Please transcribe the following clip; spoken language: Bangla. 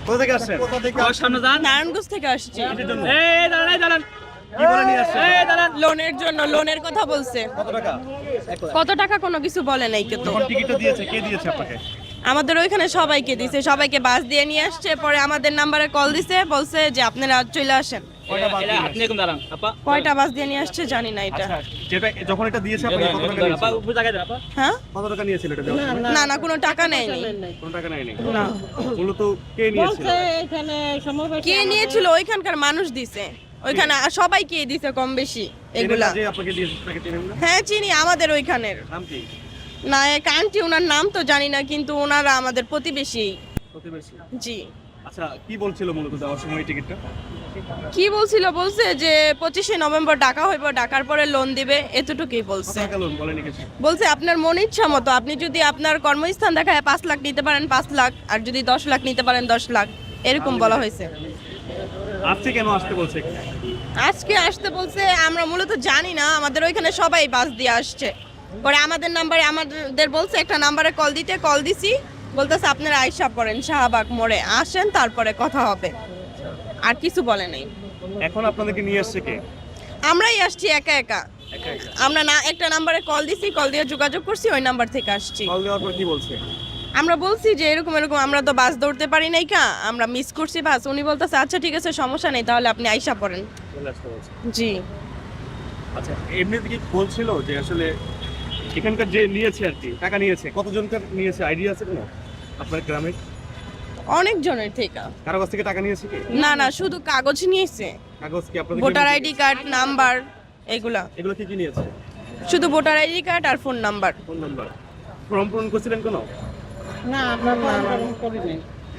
কোথা থেকে আসছেন? নারায়ণগঞ্জ থেকে আসছি। কি বলে নিয়ে আসছেন? লোনের জন্য, লোনের কথা বলছে। কত টাকা? কত টাকা কোনো কিছু বলে নাই কিন্তু। যখন টিকিটটা দিয়েছে কে দিয়েছে আপনাকে? আমাদের ওইখানে সবাইকে দিছে, সবাইকে বাস দিয়ে নিয়ে আসছে, পরে আমাদের নাম্বারে কল দিছে, বলছে যে আপনারা চলে আসেন। কয়টা বাস দিয়ে নিয়ে আসছে জানি না এটা। আচ্ছা, যেটা যখন এটা দিয়েছে আপনাকে কত টাকা দিয়েছে? হ্যাঁ, কত টাকা নিয়েছিল এটা দেওয়ার সময়? না কোনো টাকা নেয়নি। কোনো টাকা নেয়নি। না, মূলত কে নিয়েছিল? কে নিয়েছিল? ওইখানকার মানুষ দিছে, ওইখানে সবাইকে দিছে কম বেশি এগুলা। যে আপনাকে দিয়েছে তাকে চিনেন না? হ্যাঁ চিনি, আমাদের ওইখানের। নাম কি? না এক আন্টি, ওনার নাম তো জানি না, কিন্তু ওনারা আমাদের প্রতিবেশী। প্রতিবেশী। জি। আচ্ছা, কি বলছিল মূলত দেওয়ার সময় এই টিকিটটা? কি বলছিল? বলছে যে 25শে নভেম্বর ডাকা হইব, ডাকার পরে লোন দিবে, এতটুকুই কত বলছে। টাকা লোন বলেনি কিছু? বলছে আপনার মন ইচ্ছা মতো, আপনি যদি আপনার কর্মস্থান দেখায় 5 লাখ নিতে পারেন 5 লাখ, আর যদি 10 লাখ নিতে পারেন 10 লাখ, এরকম বলা হয়েছে। আজকে কেন আসতে বলছে? আজকে আসতে বলছে আমরা মূলত জানি না, আমাদের ওইখানে সবাই বাস দিয়ে আসছে। পরে আমাদের নাম্বারে, আমাদের বলছে একটা নাম্বারে কল দিতে, কল দিছি, বলতেছে আপনারা আইসা পড়েন শাহবাগ মোড়ে, আসেন তারপরে কথা হবে। আর কিছু বলে নাই। এখন আপনাদেরকে নিয়ে আসছে কে? আমরাই আসছি একা একা। আমরা না একটা নাম্বারে কল দিছি, কল দিয়ে যোগাযোগ করছি, ওই নাম্বার থেকে আসছি। কল দেওয়ার পর কি বলছে? আমরা বলছি যে এরকম এরকম, আমরা তো বাস ধরতে পারি নাই, আমরা মিস করছি বাস। উনি বলতেছে আচ্ছা ঠিক আছে, সমস্যা নেই, তাহলে আপনি আইসা পড়েন। চলে আসতে বলছে। জি। আচ্ছা, এমনিতে কি বলছিল যে আসলে এখানকার যে নিয়েছে আর কি টাকা নিয়েছে, কতজনকার নিয়েছে আইডিয়া আছে কোনো আপনার গ্রামে? অনেক জনের থেকে। কারো কাছ থেকে টাকা নিয়েছে কি? না শুধু কাগজ নিয়েছে, কাগজ কি আপনাদের? ভোটার আইডি কার্ড, নাম্বার, এগুলা। এগুলো কি কি নিয়েছে? শুধু ভোটার আইডি কার্ড আর phone number. Phone number. Form পূরণ করছিলেন কোনো? না